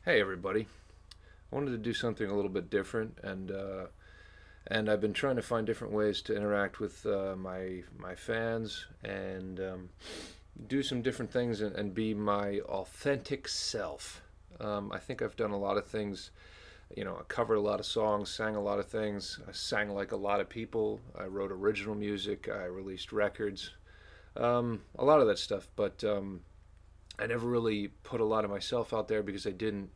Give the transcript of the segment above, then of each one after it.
Hey everybody! I wanted to do something a little bit different, and I've been trying to find different ways to interact with my fans and do some different things and be my authentic self. I think I've done a lot of things. I covered a lot of songs, sang a lot of things. I sang like a lot of people. I wrote original music. I released records. A lot of that stuff, but I never really put a lot of myself out there because I didn't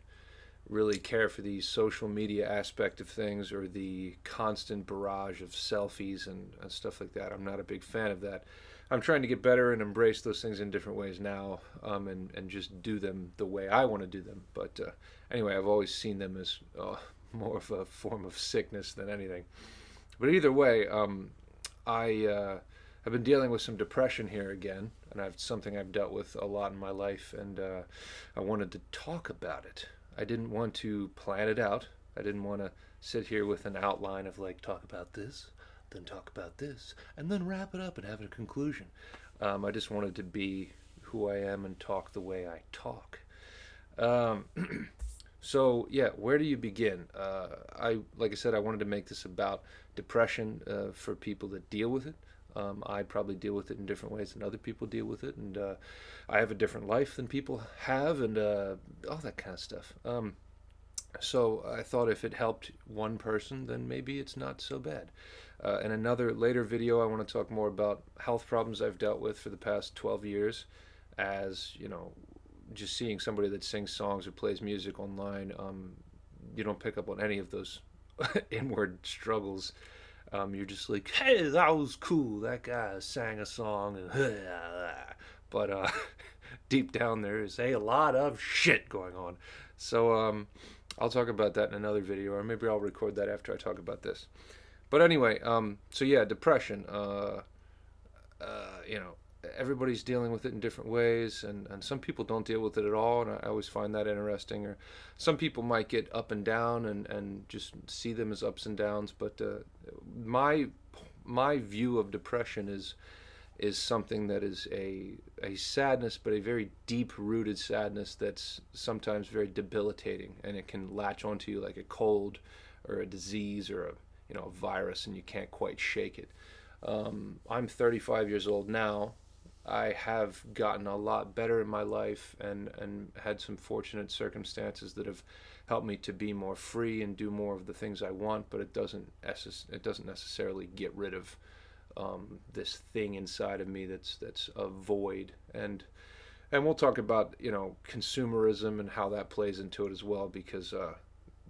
really care for the social media aspect of things or the constant barrage of selfies and stuff like that. I'm not a big fan of that. I'm trying to get better and embrace those things in different ways now, and just do them the way I want to do them. But anyway, I've always seen them as more of a form of sickness than anything. But either way, I've been dealing with some depression here again, and I've something I've dealt with a lot in my life, and I wanted to talk about it. I didn't want to plan it out. I didn't want to sit here with an outline of like talk about this, then talk about this, and then wrap it up and have a conclusion. I just wanted to be who I am and talk the way I talk. Um, so yeah, where do you begin? Like I said, I wanted to make this about depression for people that deal with it. I probably deal with it in different ways than other people deal with it, and I have a different life than people have, and all that kind of stuff. So I thought if it helped one person, then maybe it's not so bad. In another later video, I want to talk more about health problems I've dealt with for the past 12 years, as just seeing somebody that sings songs or plays music online. You don't pick up on any of those inward struggles. You're just like, hey, that was cool. That guy sang a song, and but deep down there is a lot of shit going on. So I'll talk about that in another video, or maybe I'll record that after I talk about this. But anyway, so yeah, depression. You know, everybody's dealing with it in different ways, and some people don't deal with it at all, and I always find that interesting. Or some people might get up and down and just see them as ups and downs, but my my view of depression is something that is a sadness, but a very deep rooted sadness that's sometimes very debilitating, and it can latch onto you like a cold or a disease or a virus, and you can't quite shake it. I'm 35 years old now. I have gotten a lot better in my life, and had some fortunate circumstances that have helped me to be more free and do more of the things I want. But it doesn't necessarily get rid of this thing inside of me that's a void. And we'll talk about consumerism and how that plays into it as well, because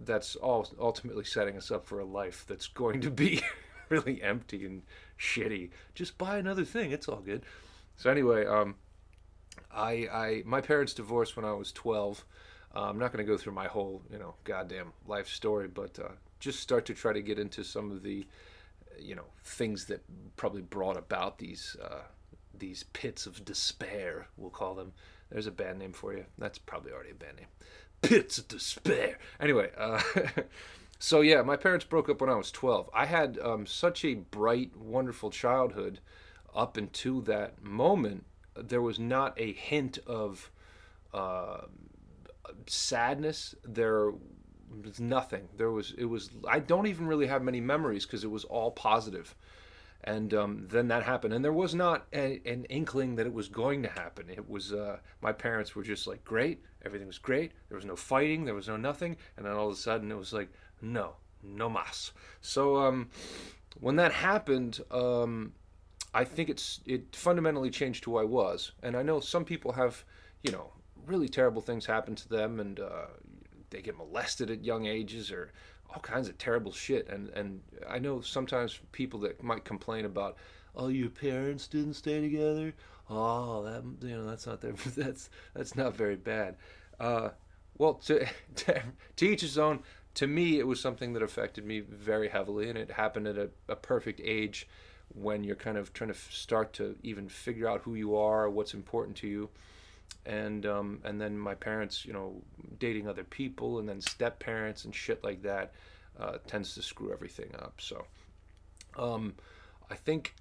that's all ultimately setting us up for a life that's going to be really empty and shitty. Just buy another thing; it's all good. So anyway, my parents divorced when I was 12. I'm not going to go through my whole goddamn life story, but just start to try to get into some of the things that probably brought about these pits of despair. We'll call them. There's a band name for you. That's probably already a band name. Pits of despair. Anyway, so yeah, my parents broke up when I was 12. I had such a bright, wonderful childhood up until that moment. There was not a hint of uh, sadness. There was nothing. It was. I don't even really have many memories because it was all positive. And then that happened, and there was not an inkling that it was going to happen. It was my parents were just like, great, everything was great. There was no fighting, there was no nothing, and then all of a sudden it was like, no, no mas. So when that happened, I think it fundamentally changed who I was. And I know some people have, really terrible things happen to them, and they get molested at young ages or all kinds of terrible shit. And I know sometimes people that might complain about, oh, your parents didn't stay together. Oh, that's not that that's not very bad. Well, to each his own. To me, it was something that affected me very heavily, and it happened at a perfect age when you're kind of trying to start to even figure out who you are, what's important to you. And then my parents, dating other people, and then step parents and shit like that, tends to screw everything up. So I think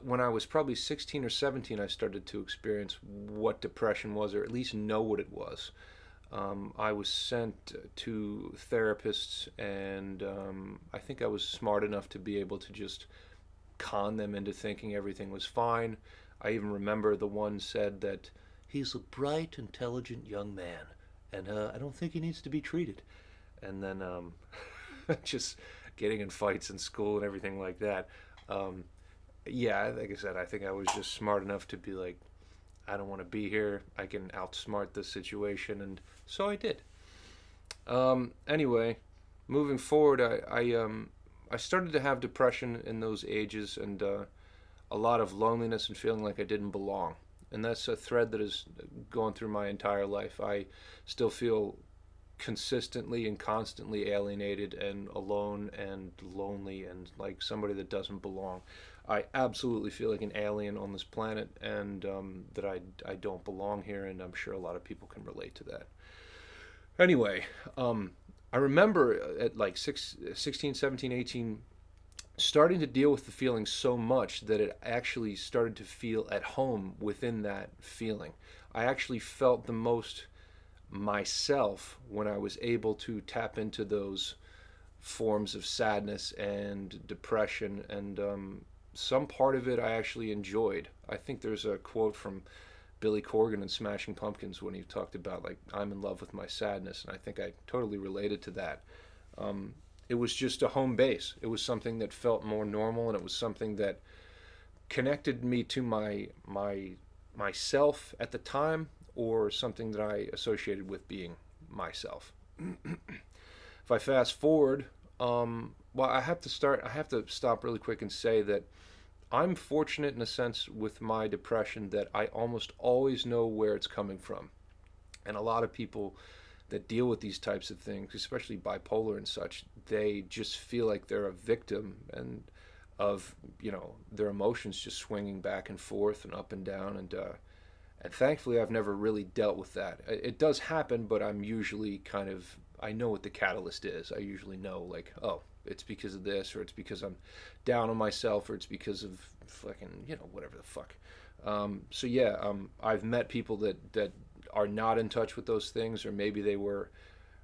when I was probably 16 or 17, I started to experience what depression was, or at least know what it was. I was sent to therapists, and I think I was smart enough to be able to just con them into thinking everything was fine. I even remember the one said that he's a bright, intelligent young man, and I don't think he needs to be treated. And then just getting in fights in school and everything like that. Um, yeah, like I said, I think I was just smart enough to be like, I don't want to be here. I can outsmart this situation, and so I did. Anyway, moving forward, I started to have depression in those ages, and a lot of loneliness and feeling like I didn't belong. And that's a thread that has gone through my entire life. I still feel consistently and constantly alienated and alone and lonely and like somebody that doesn't belong. I absolutely feel like an alien on this planet, and that I don't belong here, and I'm sure a lot of people can relate to that. Anyway, I remember at like 16, 17, 18, starting to deal with the feeling so much that it actually started to feel at home within that feeling. I actually felt the most myself when I was able to tap into those forms of sadness and depression, and some part of it I actually enjoyed. I think there's a quote from Billy Corgan in Smashing Pumpkins when he talked about like I'm in love with my sadness, and I think I totally related to that. Um, it was just a home base. It was something that felt more normal, and it was something that connected me to my myself at the time, or something that I associated with being myself. If I fast forward, well, I have to stop really quick and say that I'm fortunate in a sense with my depression that I almost always know where it's coming from. And a lot of people that deal with these types of things, especially bipolar and such, they just feel like they're a victim and of their emotions just swinging back and forth and up and down, and thankfully I've never really dealt with that. It does happen, but I'm usually kind of, I know what the catalyst is. I usually know like, oh, it's because of this, or it's because I'm down on myself, or it's because of fucking whatever the fuck. So yeah, I've met people that are not in touch with those things, or maybe they were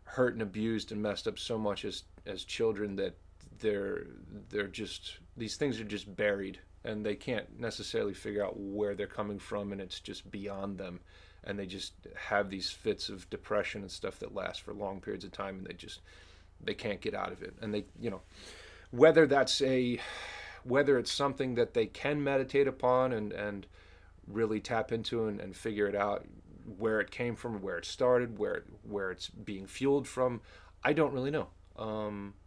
hurt and abused and messed up so much as children that they're just, these things are just buried, and they can't necessarily figure out where they're coming from, and it's just beyond them, and they just have these fits of depression and stuff that last for long periods of time, and they can't get out of it. And they, whether that's a, whether it's something that they can meditate upon and really tap into and figure it out, where it came from, where it started, where it's being fueled from, I don't really know.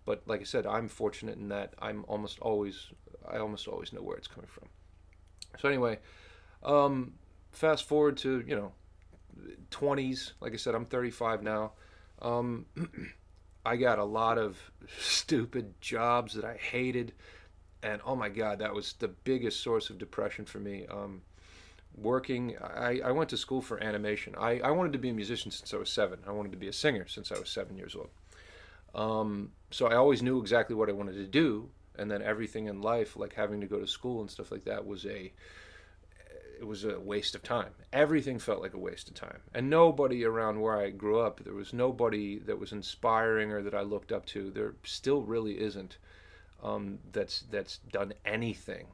But like I said, I'm fortunate in that I almost always know where it's coming from. So anyway, fast forward to 20s. Like I said, I'm 35 now. Um, I got a lot of stupid jobs that I hated, and oh my god, that was the biggest source of depression for me. Working, I went to school for animation. I wanted to be a musician since I was 7. I wanted to be a singer since I was 7 years old. So I always knew exactly what I wanted to do, and then everything in life, like having to go to school and stuff like that, it was a waste of time. Everything felt like a waste of time, and nobody around where I grew up, there was nobody that was inspiring or that I looked up to. There still really isn't. That's done anything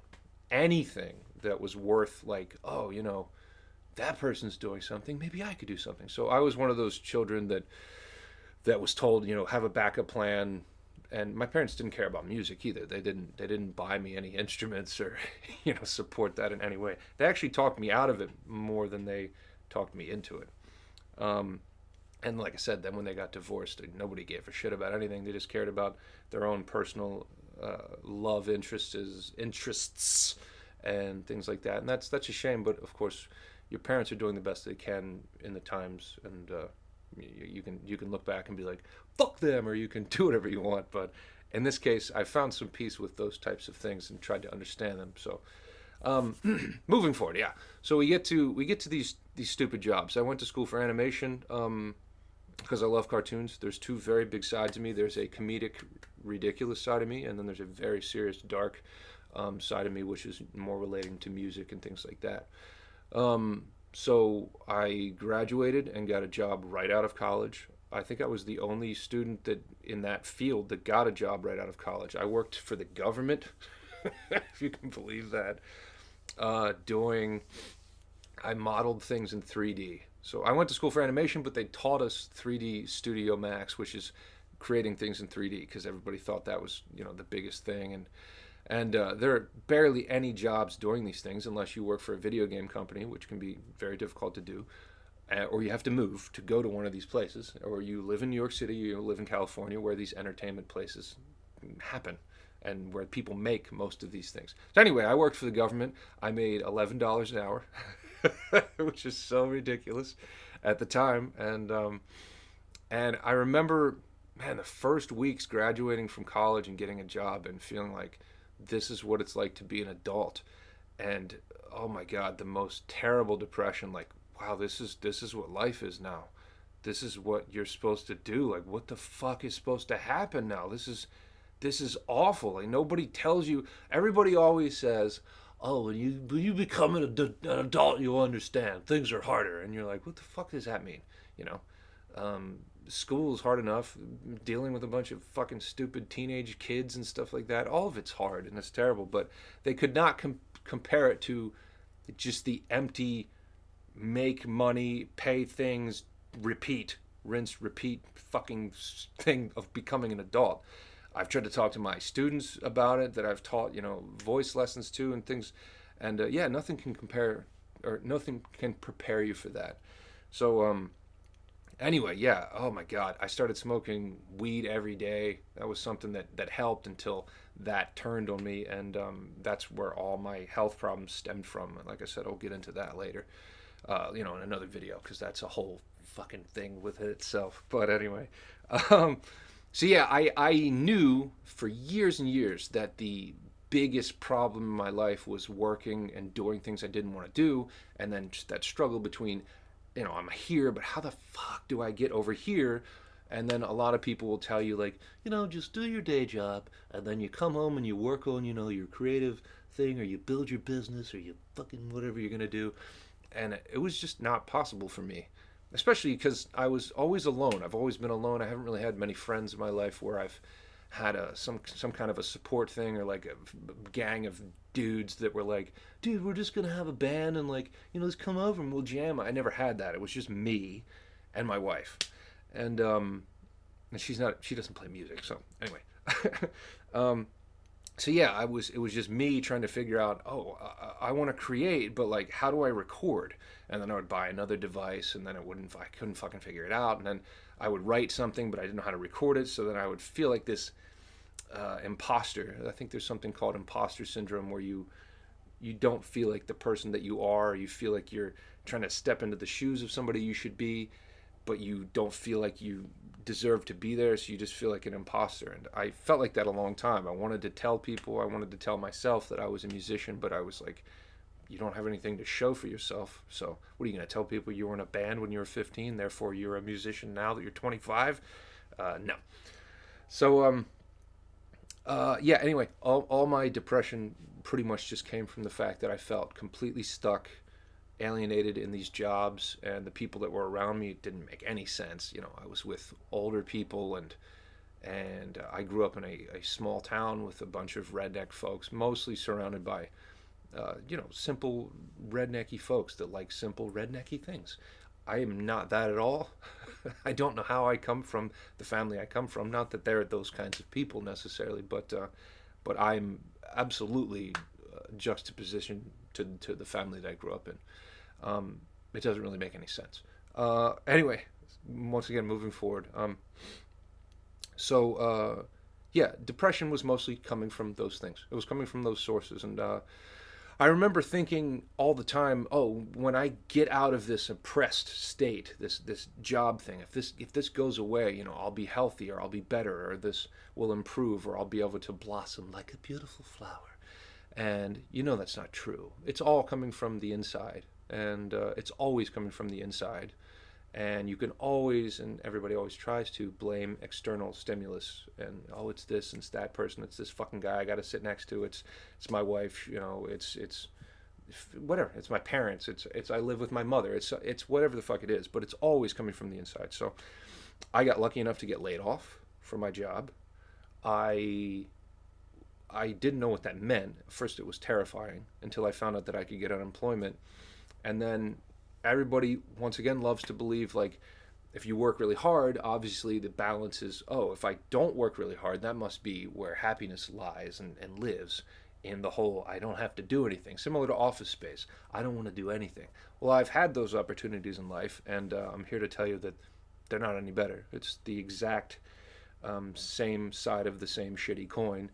that was worth like, oh, that person's doing something, maybe I could do something. So I was one of those children that was told, have a backup plan. And my parents didn't care about music either. They didn't buy me any instruments or support that in any way. They actually talked me out of it more than they talked me into it. Um, and like I said, then when they got divorced, nobody gave a shit about anything. They just cared about their own personal love interests and things like that. And that's a shame. But of course, your parents are doing the best they can in the times, and you can look back and be like, fuck them, or you can do whatever you want. But in this case, I found some peace with those types of things and tried to understand them. So moving forward, yeah. So we get to these stupid jobs. I went to school for animation because I love cartoons. There's two very big sides of me. There's a comedic, ridiculous side of me, and then there's a very serious, dark side of me, which is more relating to music and things like that. So I graduated and got a job right out of college. I think I was the only student that in that field that got a job right out of college. I worked for the government, if you can believe that. Doing I modeled things in 3D. So I went to school for animation, but they taught us 3D Studio Max, which is creating things in 3D because everybody thought that was the biggest thing. And there are barely any jobs doing these things unless you work for a video game company, which can be very difficult to do, or you have to move to go to one of these places, or you live in New York City, you live in California, where these entertainment places happen and where people make most of these things. So anyway, I worked for the government. I made $11 an hour, which is so ridiculous at the time. And I remember, man, the first weeks graduating from college and getting a job and feeling like this is what it's like to be an adult. And oh my God, the most terrible depression. Like, wow, this is what life is now. This is what you're supposed to do. Like, what the fuck is supposed to happen now? This is awful. Like, nobody tells you. Everybody always says, "Oh, when you become an adult, you'll understand. Things are harder." And you're like, "What the fuck does that mean?" You know, school is hard enough. Dealing with a bunch of fucking stupid teenage kids and stuff like that. All of it's hard and it's terrible. But they could not compare it to just the empty make money, pay things, repeat, rinse, repeat fucking thing of becoming an adult. I've tried to talk to my students about it that I've taught, voice lessons to and things. And yeah, nothing can compare or nothing can prepare you for that. So, anyway, yeah, oh my God, I started smoking weed every day. That was something that helped until that turned on me. And that's where all my health problems stemmed from. And like I said, I'll get into that later, in another video, because that's a whole fucking thing with it itself. But anyway, so yeah, I knew for years and years that the biggest problem in my life was working and doing things I didn't want to do, and then just that struggle between, I'm here, but how the fuck do I get over here? And then a lot of people will tell you, like, just do your day job, and then you come home and you work on, your creative thing, or you build your business, or you fucking whatever you're gonna do. And it was just not possible for me, especially because I was always alone. I've always been alone. I haven't really had many friends in my life where I've had some kind of a support thing, or like a gang of dudes that were like, dude, we're just gonna have a band and like, let's come over and we'll jam. I never had that. It was just me and my wife, and she doesn't play music. So anyway, so yeah, it was just me trying to figure out, oh, I want to create, but like, how do I record? And then I would buy another device, and then I couldn't fucking figure it out. And then I would write something, but I didn't know how to record it. So then I would feel like this imposter. I think there's something called imposter syndrome, where you don't feel like the person that you are. You feel like you're trying to step into the shoes of somebody you should be, but you don't feel like you deserve to be there, so you just feel like an imposter. And I felt like that a long time. I wanted to tell people, I wanted to tell myself that I was a musician, but I was like, you don't have anything to show for yourself. So what are you going to tell people? You were in a band when you were 15, therefore you're a musician now that you're 25? No. So yeah, anyway, all my depression pretty much just came from the fact that I felt completely stuck, alienated in these jobs, and the people that were around me didn't make any sense. I was with older people, and I grew up in a small town with a bunch of redneck folks, mostly surrounded by simple rednecky folks that like simple rednecky things. I am not that at all. I don't know how I come from the family I come from. Not that they're those kinds of people necessarily, but I'm absolutely juxtaposition to the family that I grew up in. It doesn't really make any sense. Anyway, once again, moving forward. So yeah, depression was mostly coming from those things. It was coming from those sources, and I remember thinking all the time, oh, when I get out of this oppressed state, this job thing, if this goes away, I'll be healthy, or I'll be better, or this will improve, or I'll be able to blossom like a beautiful flower. And that's not true. It's all coming from the inside, and it's always coming from the inside. And you can always, and everybody always tries to, blame external stimulus, and oh, it's this and it's that person, it's this fucking guy I got to sit next to, it's my wife, whatever. It's my parents. It's I live with my mother. It's whatever the fuck it is. But it's always coming from the inside. So I got lucky enough to get laid off from my job. I I didn't know what that meant. First, it was terrifying until I found out that I could get unemployment. And then everybody, once again, loves to believe like if you work really hard, obviously the balance is, oh, if I don't work really hard, that must be where happiness lies and lives in the whole I don't have to do anything. Similar to Office Space. I don't want to do anything. Well, I've had those opportunities in life, and I'm here to tell you that they're not any better. It's the exact same side of the same shitty coin.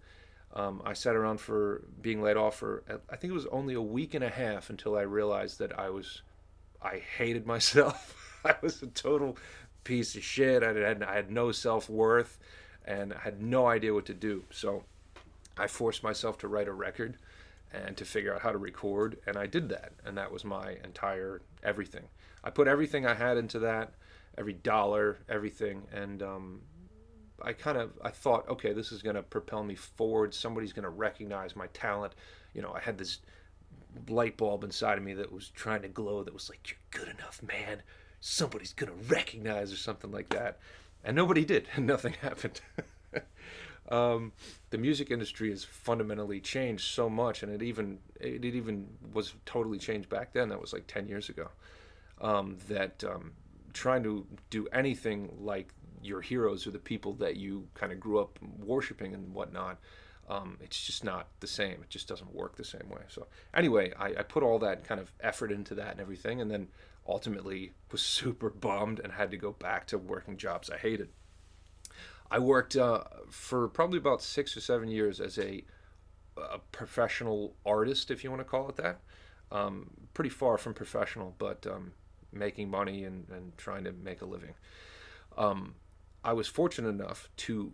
I sat around for being laid off for I think it was only a week and a half until I realized that I hated myself. I was a total piece of shit. I had no self-worth and I had no idea what to do. So I forced myself to write a record and to figure out how to record, and I did that, and that was my entire everything. I put everything I had into that, every dollar, everything, and I thought, okay, this is going to propel me forward. Somebody's going to recognize my talent. You know, I had this light bulb inside of me that was trying to glow that was like, you're good enough, man. Somebody's going to recognize or something like that. And nobody did, and nothing happened. The music industry has fundamentally changed so much, and it even was totally changed back then. That was like 10 years ago. That trying to do anything like your heroes or the people that you kind of grew up worshiping and whatnot, it's just not the same. It just doesn't work the same way. So anyway, I put all that kind of effort into that and everything, and then ultimately was super bummed and had to go back to working jobs I hated. I worked for probably about 6 or 7 years as a professional artist, if you want to call it that. Pretty far from professional, but making money and trying to make a living. I was fortunate enough to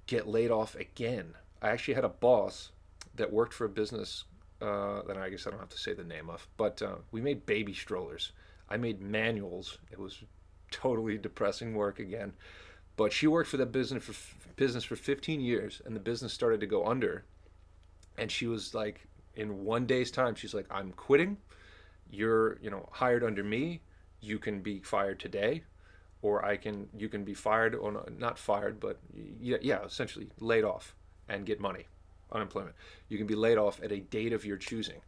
get laid off again. I actually had a boss that worked for a business that I guess I don't have to say the name of, but we made baby strollers. I made manuals. It was totally depressing work again. But she worked for that business for 15 years, and the business started to go under. And she was like, in one day's time, she's like, "I'm quitting. You're, hired under me. You can be fired today, or you can be fired, or not fired, but yeah, essentially laid off and get money, unemployment. You can be laid off at a date of your choosing."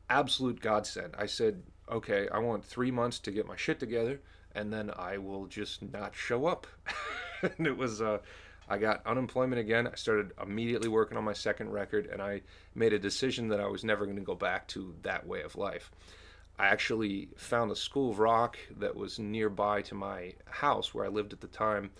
Absolute godsend. I said, okay, I want 3 months to get my shit together, and then I will just not show up. And it was, I got unemployment again. I started immediately working on my second record, and I made a decision that I was never going to go back to that way of life. I actually found a school of rock that was nearby to my house where I lived at the time,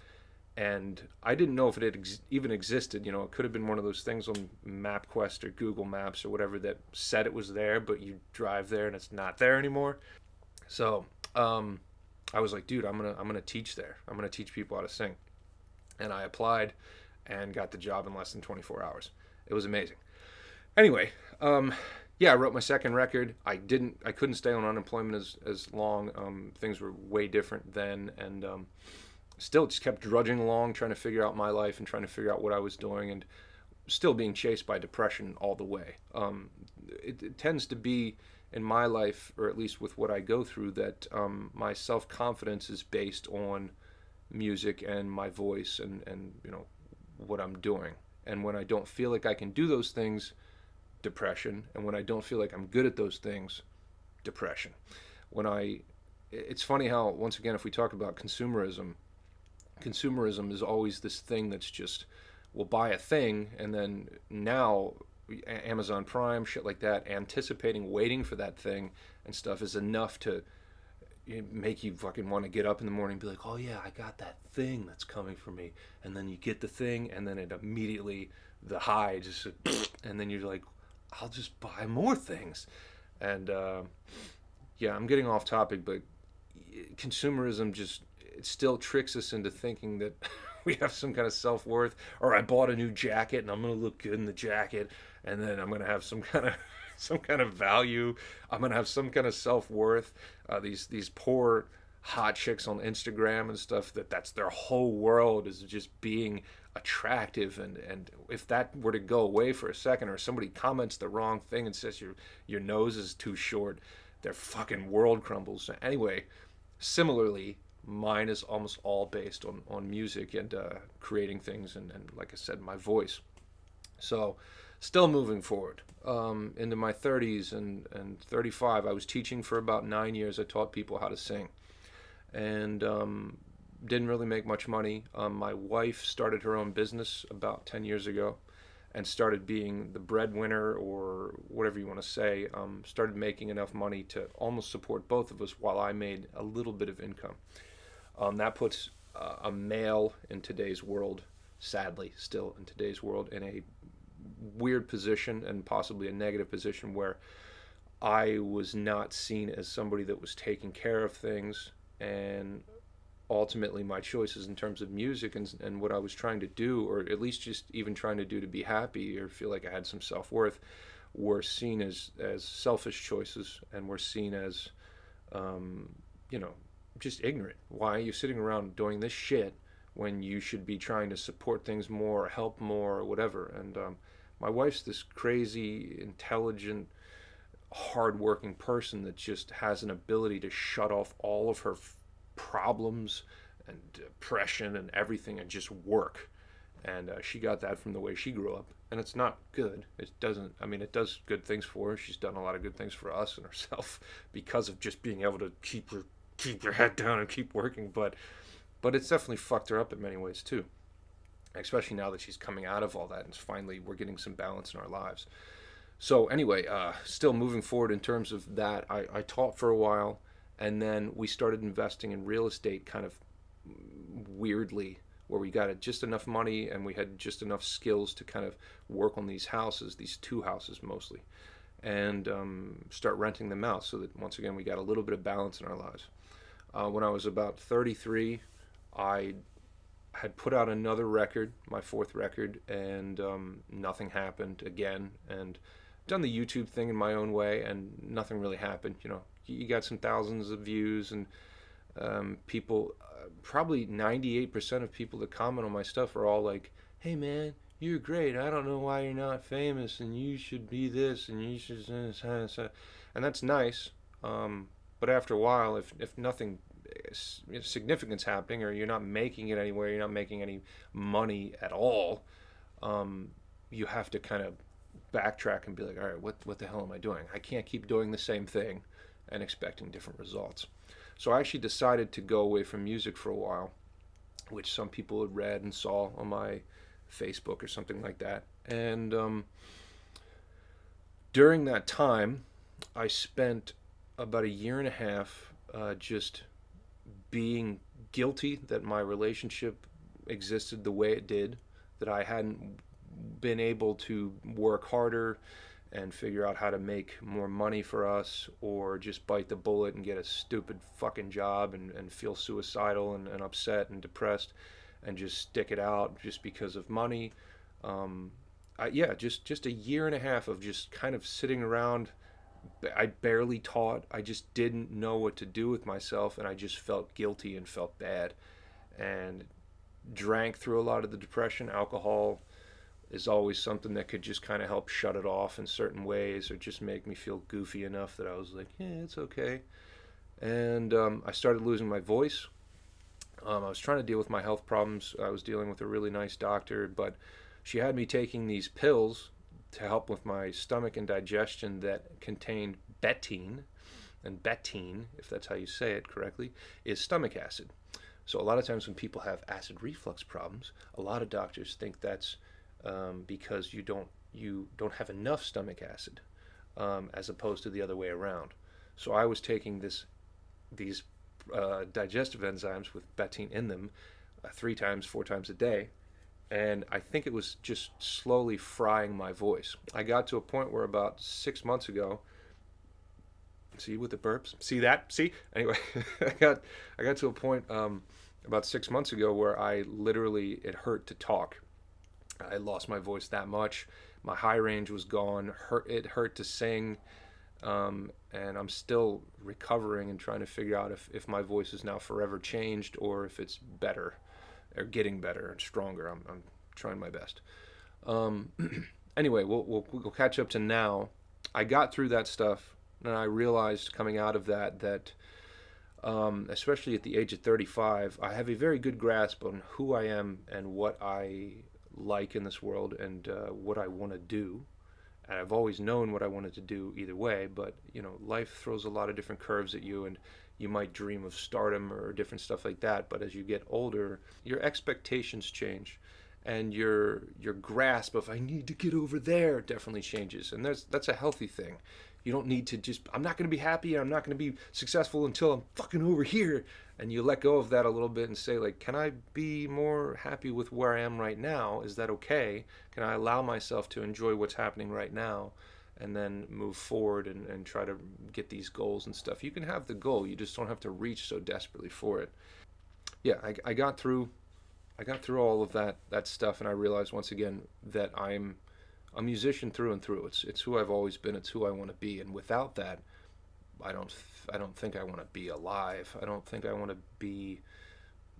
and I didn't know if it had even existed. It could have been one of those things on MapQuest or Google Maps or whatever that said it was there, but you drive there and it's not there anymore. So I was like, dude, I'm gonna teach there. I'm gonna teach people how to sing. And I applied and got the job in less than 24 hours. It was amazing. Anyway, yeah, I wrote my second record. I couldn't stay on unemployment as long. Things were way different then, and still just kept drudging along, trying to figure out my life and trying to figure out what I was doing, and still being chased by depression all the way. It tends to be in my life, or at least with what I go through, that my self-confidence is based on music and my voice and what I'm doing. And when I don't feel like I can do those things, depression. And when I don't feel like I'm good at those things, depression. It's funny how, once again, if we talk about consumerism is always this thing that's just, we'll buy a thing, and then now Amazon Prime, shit like that, anticipating, waiting for that thing and stuff is enough to make you fucking want to get up in the morning and be like, oh yeah, I got that thing that's coming for me. And then you get the thing, and then it immediately, the high just, and then you're like, I'll just buy more things. And yeah, I'm getting off topic, but consumerism it still tricks us into thinking that we have some kind of self-worth, or I bought a new jacket and I'm going to look good in the jacket, and then I'm going to have some kind of value. I'm going to have some kind of self-worth. These poor hot chicks on Instagram and stuff, that's their whole world, is just being attractive, and if that were to go away for a second, or somebody comments the wrong thing and says your nose is too short, their fucking world crumbles. Anyway, similarly, mine is almost all based on music and creating things, and like I said, my voice. So, still moving forward into my 30s and 35. I was teaching for about 9 years. I taught people how to sing, and didn't really make much money. My wife started her own business about 10 years ago and started being the breadwinner, or whatever you want to say. Started making enough money to almost support both of us while I made a little bit of income. That puts a male in today's world, sadly, still in today's world, in a weird position, and possibly a negative position, where I was not seen as somebody that was taking care of things. And ultimately, my choices in terms of music and what I was trying to do, or at least just even trying to do to be happy or feel like I had some self-worth, were seen as selfish choices, and were seen as you know, just ignorant. Why are you sitting around doing this shit when you should be trying to support things more, or help more, or whatever? And my wife's this crazy, intelligent, hardworking person that just has an ability to shut off all of her problems and depression and everything and just work. And she got that from the way she grew up. And it's not good. It doesn't, I mean, it does good things for her. She's done a lot of good things for us and herself because of just being able to keep her head down and keep working. But it's definitely fucked her up in many ways too, especially now that she's coming out of all that, and finally we're getting some balance in our lives. So anyway, still moving forward in terms of that, I taught for a while, and then we started investing in real estate kind of weirdly, where we got just enough money and we had just enough skills to kind of work on these houses, these two houses mostly, and start renting them out, so that once again we got a little bit of balance in our lives. When I was about 33, I had put out another record, my fourth record, and nothing happened again. And done the YouTube thing in my own way, and nothing really happened. You know, you got some thousands of views, and people, probably 98% of people that comment on my stuff are all like, "Hey man, you're great. I don't know why you're not famous, and you should be this, and you should," and that's nice. But after a while, if nothing significance happening, or you're not making it anywhere, you're not making any money at all, you have to kind of backtrack and be like, all right, what the hell am I doing? I can't keep doing the same thing and expecting different results. So I actually decided to go away from music for a while, which some people had read and saw on my Facebook or something like that. And during that time, I spent about a year and a half just being guilty that my relationship existed the way it did, that I hadn't been able to work harder and figure out how to make more money for us, or just bite the bullet and get a stupid fucking job and feel suicidal and upset and depressed and just stick it out just because of money. Just a year and a half of just kind of sitting around. I barely taught. I just didn't know what to do with myself, and I just felt guilty and felt bad, and drank through a lot of the depression. Alcohol is always something that could just kind of help shut it off in certain ways, or just make me feel goofy enough that I was like, yeah, it's okay. And I started losing my voice. I was trying to deal with my health problems. I was dealing with a really nice doctor, but she had me taking these pills to help with my stomach and digestion that contained betaine. And betaine, if that's how you say it correctly, is stomach acid. So a lot of times when people have acid reflux problems, a lot of doctors think that's because you don't have enough stomach acid, as opposed to the other way around. So I was taking these digestive enzymes with betaine in them 3 times, 4 times a day, and I think it was just slowly frying my voice. I got to a point where about 6 months ago, see with the burps, see that, see? Anyway, I got to a point about 6 months ago where I literally, it hurt to talk. I lost my voice that much. My high range was gone. It hurt to sing, and I'm still recovering and trying to figure out if my voice is now forever changed, or if it's better or getting better and stronger. I'm trying my best. Um, anyway, we'll catch up to now. I got through that stuff, and I realized coming out of that especially at the age of 35, I have a very good grasp on who I am and what I like in this world, and what I want to do. And I've always known what I wanted to do either way, but life throws a lot of different curves at you, and you might dream of stardom or different stuff like that. But as you get older, your expectations change, and your grasp of I need to get over there definitely changes, and that's a healthy thing. You don't need to just I'm not going to be happy, I'm not going to be successful until I'm fucking over here, and you let go of that a little bit and say, like, can I be more happy with where I am right now? Is that okay? Can I allow myself to enjoy what's happening right now, and then move forward and try to get these goals and stuff? You can have the goal, you just don't have to reach so desperately for it. Yeah, I got through all of that stuff, and I realized once again that I'm a musician through and through. It's who I've always been. It's who I want to be. And without that, I don't think I want to be alive. I don't think I want to be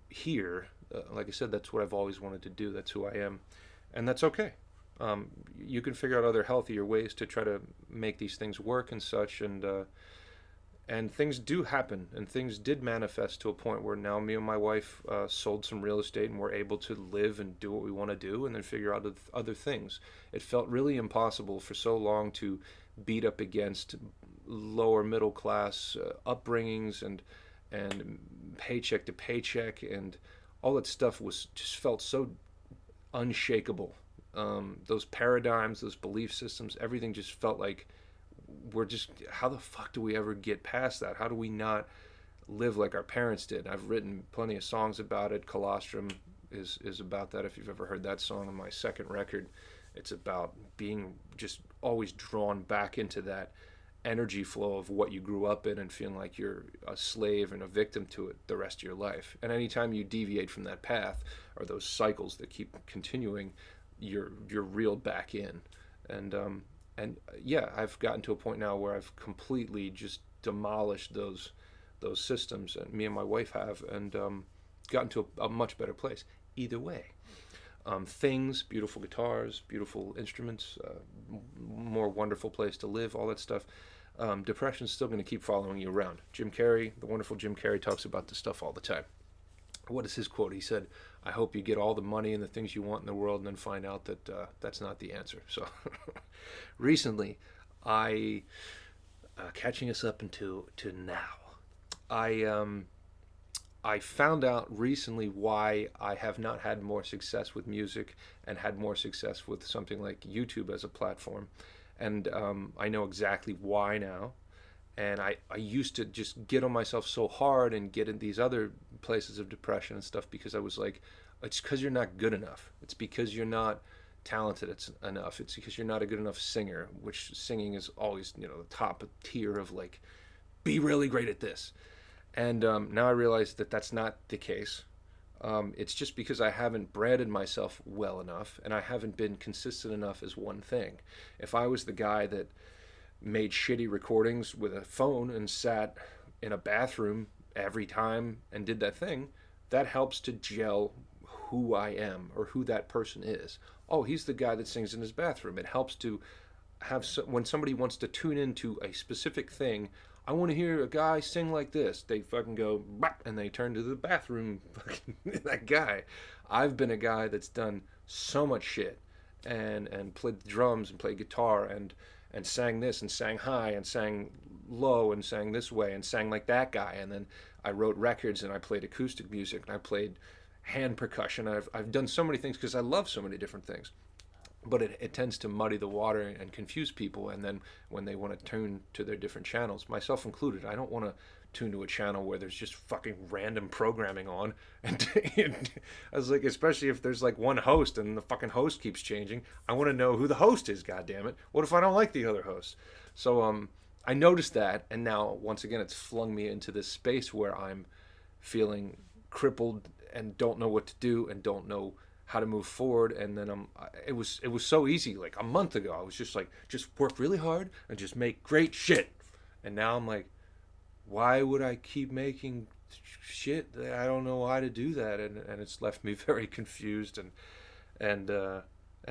here. Like I said, that's what I've always wanted to do. That's who I am, and that's okay. You can figure out other healthier ways to try to make these things work and such, and things do happen, and things did manifest to a point where now me and my wife sold some real estate, and we're able to live and do what we want to do, and then figure out other things. It felt really impossible for so long to beat up against lower middle class upbringings and paycheck to paycheck, and all that stuff was just felt so unshakable. Those paradigms, those belief systems, everything just felt like we're just, how the fuck do we ever get past that? How do we not live like our parents did? I've written plenty of songs about it. Colostrum is about that, if you've ever heard that song on my second record. It's about being just always drawn back into that energy flow of what you grew up in and feeling like you're a slave and a victim to it the rest of your life. And anytime you deviate from that path, or those cycles that keep continuing, you're reeled back in. And yeah, I've gotten to a point now where I've completely just demolished those systems, and me and my wife have, and gotten to a much better place. Either way, things, beautiful guitars, beautiful instruments, more wonderful place to live, all that stuff. Depression's still going to keep following you around. Jim Carrey, the wonderful Jim Carrey, talks about this stuff all the time. What is his quote? He said, I hope you get all the money and the things you want in the world, and then find out that that's not the answer. So recently, catching us up into now, I found out recently why I have not had more success with music and had more success with something like YouTube as a platform. And I know exactly why now. And I used to just get on myself so hard and get in these other places of depression and stuff, because I was like, it's because you're not good enough. It's because you're not talented enough. It's because you're not a good enough singer, which singing is always, the top tier of, like, be really great at this. And now I realize that that's not the case. It's just because I haven't branded myself well enough, and I haven't been consistent enough as one thing. If I was the guy that made shitty recordings with a phone and sat in a bathroom every time and did that thing, that helps to gel who I am or who that person is. Oh, he's the guy that sings in his bathroom. It helps to have, when somebody wants to tune into a specific thing, I want to hear a guy sing like this. They fucking go, bah, and they turn to the bathroom. That guy. I've been a guy that's done so much shit and played the drums and played guitar and sang this and sang high and sang low and sang this way and sang like that guy. And then I wrote records and I played acoustic music and I played hand percussion. I've done so many things because I love so many different things. But it tends to muddy the water and confuse people. And then when they want to tune to their different channels, myself included, I don't want to tune to a channel where there's just fucking random programming on. And I was like, especially if there's like one host and the fucking host keeps changing, I want to know who the host is, goddammit. What if I don't like the other host? So I noticed that, and now once again it's flung me into this space where I'm feeling crippled and don't know what to do and don't know how to move forward. And then it was so easy. Like a month ago I was just like, just work really hard and just make great shit. And now I'm like, why would I keep making shit? I don't know why to do that. And it's left me very confused. and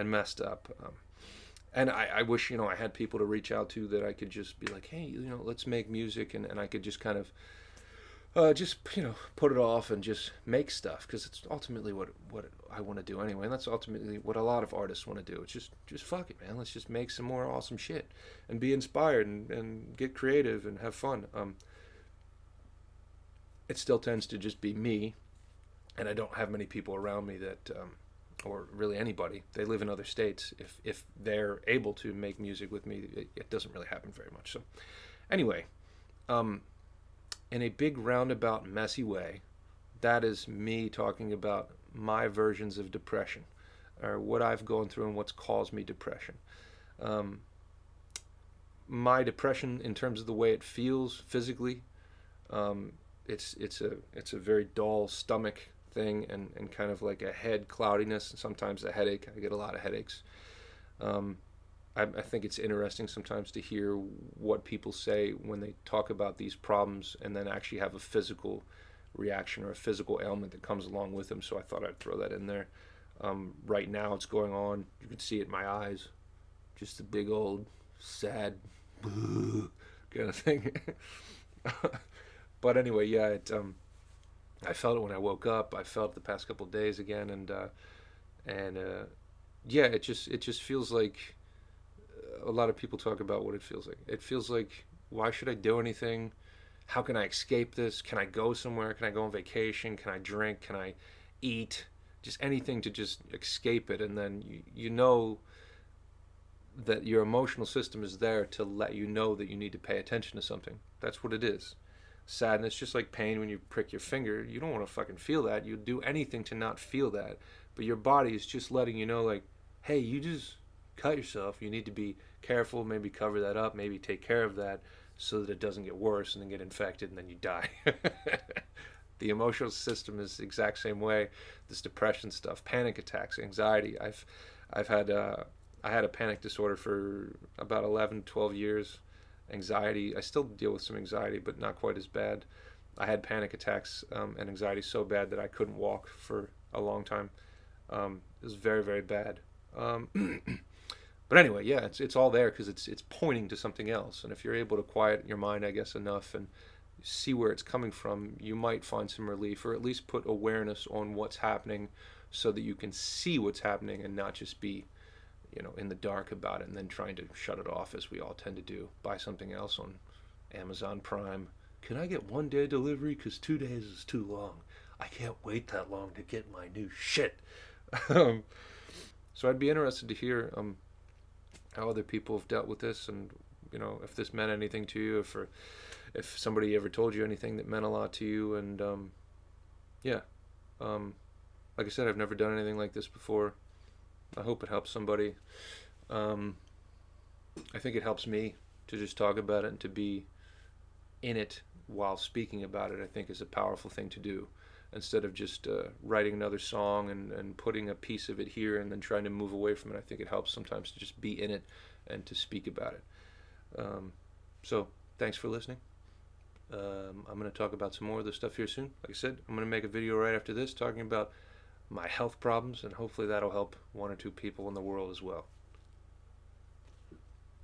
messed up. And I wish, I had people to reach out to that I could just be like, hey, let's make music, and I could just kind of just put it off and just make stuff, because it's ultimately what I want to do anyway, and that's ultimately what a lot of artists want to do. It's just fuck it, man. Let's just make some more awesome shit and be inspired and get creative and have fun. It still tends to just be me, and I don't have many people around me that, or really anybody. They live in other states. If they're able to make music with me, it doesn't really happen very much. So, anyway, in a big roundabout messy way, that is me talking about my versions of depression, or what I've gone through and what's caused me depression. Um, my depression, in terms of the way it feels physically, um, it's a very dull stomach thing, and kind of like a head cloudiness, and sometimes a headache. I get a lot of headaches. Um, I think it's interesting sometimes to hear what people say when they talk about these problems, and then actually have a physical reaction or a physical ailment that comes along with them. So I thought I'd throw that in there. Right now it's going on. You can see it in my eyes. Just a big old sad kind of thing. But anyway, yeah, I felt it when I woke up. I felt it the past couple of days again, and yeah, it just feels like a lot of people talk about what it feels like. It feels like, why should I do anything? How can I escape this? Can I go somewhere? Can I go on vacation? Can I drink? Can I eat? Just anything to just escape it. And then you know that your emotional system is there to let you know that you need to pay attention to something. That's what it is. Sadness, just like pain when you prick your finger, you don't want to fucking feel that. You do anything to not feel that. But your body is just letting you know, like, hey, you just cut yourself. You need to be careful, maybe cover that up, maybe take care of that so that it doesn't get worse and then get infected and then you die. The emotional system is the exact same way. This depression stuff, panic attacks, anxiety. I've had I had a panic disorder for about 11, 12 years. Anxiety, I still deal with some anxiety, but not quite as bad. I had panic attacks and anxiety so bad that I couldn't walk for a long time. It was very, very bad. But anyway, yeah, it's all there because it's pointing to something else. And if you're able to quiet your mind, I guess, enough and see where it's coming from, you might find some relief, or at least put awareness on what's happening, so that you can see what's happening and not just be, in the dark about it and then trying to shut it off, as we all tend to do. Buy something else on Amazon Prime. Can I get 1 day delivery? Because 2 days is too long. I can't wait that long to get my new shit. So I'd be interested to hear how other people have dealt with this, and if this meant anything to you, if somebody ever told you anything that meant a lot to you. And yeah, like I said, I've never done anything like this before. I hope it helps somebody. I think it helps me to just talk about it and to be in it while speaking about it. I think is a powerful thing to do, instead of just writing another song and putting a piece of it here and then trying to move away from it. I think it helps sometimes to just be in it and to speak about it. So thanks for listening. I'm going to talk about some more of this stuff here soon. Like I said, I'm going to make a video right after this talking about my health problems, and hopefully that'll help one or two people in the world as well.